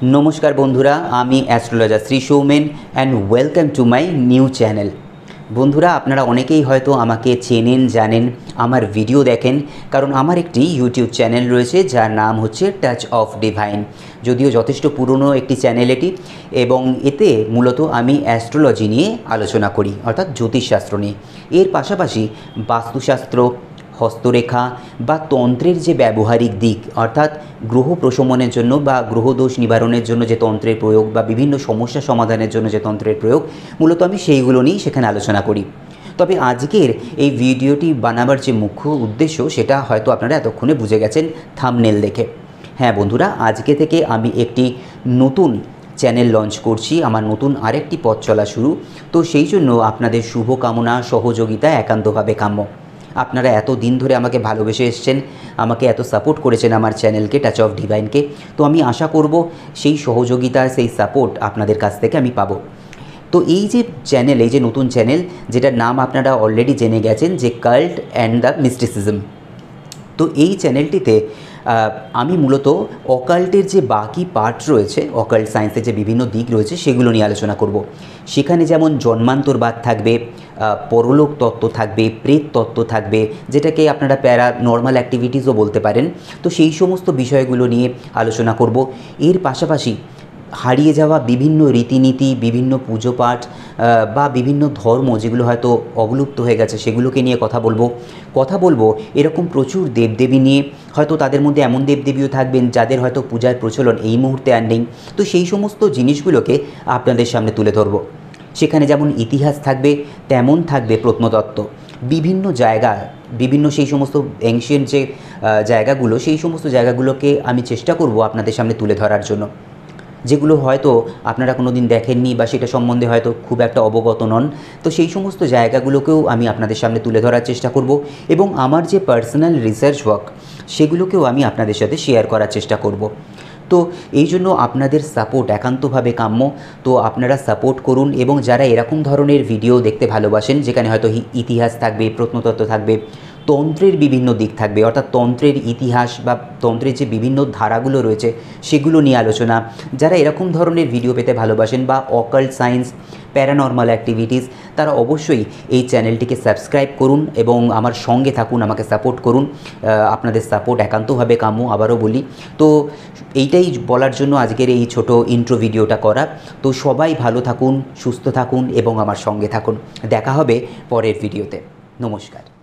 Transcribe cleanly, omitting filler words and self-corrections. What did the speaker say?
नमस्कार बंधुरा आमी astrologer Shri Soumen and welcome to my new channel. बंधुरा आपनारा अनेकेई हयतो आमाके चेनेन जानेन आमार भिडियो देखें कारण आमार एकटी यूट्यूब चैनल रयेछे जार नाम होच्छे टाच अफ डिभाइन। यदिओ यथेष्ट पुरानो एकटी चैनल एटी एबं एते मूलत आमी एस्ट्रोलजी निये आलोचना करी अर्थात ज्योतिषशास्त्र निये। एर पाशापाशी वास्तुशास्त्र हस्तरेखा बा तंत्रेर जे व्यावहारिक दिक अर्थात ग्रह प्रशमनेर जोन्नो बा ग्रहदोष निवारণের জন্য যে তন্ত্রের প্রয়োগ বা বিভিন্ন সমস্যা সমাধানের জন্য যে তন্ত্রের প্রয়োগ মূলত আমি সেইগুলো নিয়েই সেখানে আলোচনা করি। তবে আজকের এই ভিডিওটি বানাবার যে মুখ্য উদ্দেশ্য সেটা হয়তো আপনারা এতক্ষণে বুঝে গেছেন থাম্বনেল দেখে। হ্যাঁ বন্ধুরা, আজকে থেকে আমি একটি নতুন চ্যানেল লঞ্চ করছি, আমার নতুন আরেকটি পথ চলা শুরু। তো সেই জন্য আপনাদের শুভকামনা সহযোগিতা একান্তভাবে কাম্য। আপনারা এত দিন ধরে আমাকে ভালোবেসে এসেছেন, আমাকে এত সাপোর্ট করেছেন আমার চ্যানেলকে টাচ অফ ডিভাইনকে। তো আমি আশা করব সেই সহযোগিতা সেই সাপোর্ট আপনাদের কাছ থেকে আমি পাবো। তো এই যে চ্যানেল, এই যে নতুন চ্যানেল যেটার নাম আপনারা অলরেডি জেনে গেছেন যে কাল্ট অ্যান্ড দ্য মিস্টিসিজম। তো এই চ্যানেলটিতে আমি মূলত অকাল্টের যে বাকি পার্ট রয়েছে, অকাল্ট সায়েন্সের যে বিভিন্ন দিক রয়েছে সেগুলো নিয়ে আলোচনা করব। সেখানে যেমন জন্মান্তরবাদ থাকবে, পরলোক তত্ত্ব থাকবে, প্রেত তত্ত্ব থাকবে, যেটাকে আপনারা প্যারানর্মাল অ্যাক্টিভিটিসও বলতে পারেন। তো সেই সমস্ত বিষয়গুলো নিয়ে আলোচনা করব। এর পাশাপাশি হারিয়ে যাওয়া বিভিন্ন রীতিনীতি, বিভিন্ন পুজো পাঠ বা বিভিন্ন ধর্ম যেগুলো হয়তো অবলুপ্ত হয়ে গেছে সেগুলোকে নিয়ে কথা বলবো এরকম প্রচুর দেবদেবী নিয়ে। হয়তো তাদের মধ্যে এমন দেবদেবীও থাকবেন যাদের হয়তো পূজার প্রচলন এই মুহূর্তে আর নেই। তো সেই সমস্ত জিনিসগুলোকে আপনাদের সামনে তুলে ধরব। সেখানে যেমন ইতিহাস থাকবে তেমন থাকবে প্রত্নতত্ত্ব, বিভিন্ন জায়গা, বিভিন্ন সেই সমস্ত এনশিয়েন্ট যে জায়গাগুলো সেই সমস্ত জায়গাগুলোকে আমি চেষ্টা করব আপনাদের সামনে তুলে ধরার জন্য, যেগুলো হয়তো আপনারা কোনো দিন দেখেননি বা সেটা সম্বন্ধে হয়তো খুব একটা অবগত নন। তো সেই সমস্ত জায়গাগুলোকেও আমি আপনাদের সামনে তুলে ধরার চেষ্টা করব এবং আমার যে পার্সোনাল রিসার্চ ওয়ার্ক সেগুলোকেও আমি আপনাদের সাথে শেয়ার করার চেষ্টা করব। তো এই জন্য আপনাদের সাপোর্ট একান্তভাবে কাম্য। তো আপনারা সাপোর্ট করুন এবং যারা এরকম ধরনের ভিডিও দেখতে ভালোবাসেন যেখানে হয়তো ইতিহাস থাকবে, প্রত্নতত্ত্ব থাকবে, তন্ত্রের বিভিন্ন দিক থাকবে অর্থাৎ তন্ত্রের ইতিহাস বা তন্ত্রের যে বিভিন্ন ধারাগুলো রয়েছে সেগুলো নিয়ে আলোচনা, যারা এরকম ধরনের ভিডিও পেতে ভালোবাসেন বা অকাল্ট সায়েন্স, প্যারানর্মাল অ্যাক্টিভিটিস, তারা অবশ্যই এই চ্যানেলটিকে সাবস্ক্রাইব করুন এবং আমার সঙ্গে থাকুন, আমাকে সাপোর্ট করুন। আপনাদের সাপোর্ট একান্তভাবে কাম্য, আবারও বলি। তো এইটাই বলার জন্য আজকের এই ছোট ইন্ট্রো ভিডিওটা করা। তো সবাই ভালো থাকুন, সুস্থ থাকুন এবং আমার সঙ্গে থাকুন। দেখা হবে পরের ভিডিওতে। নমস্কার।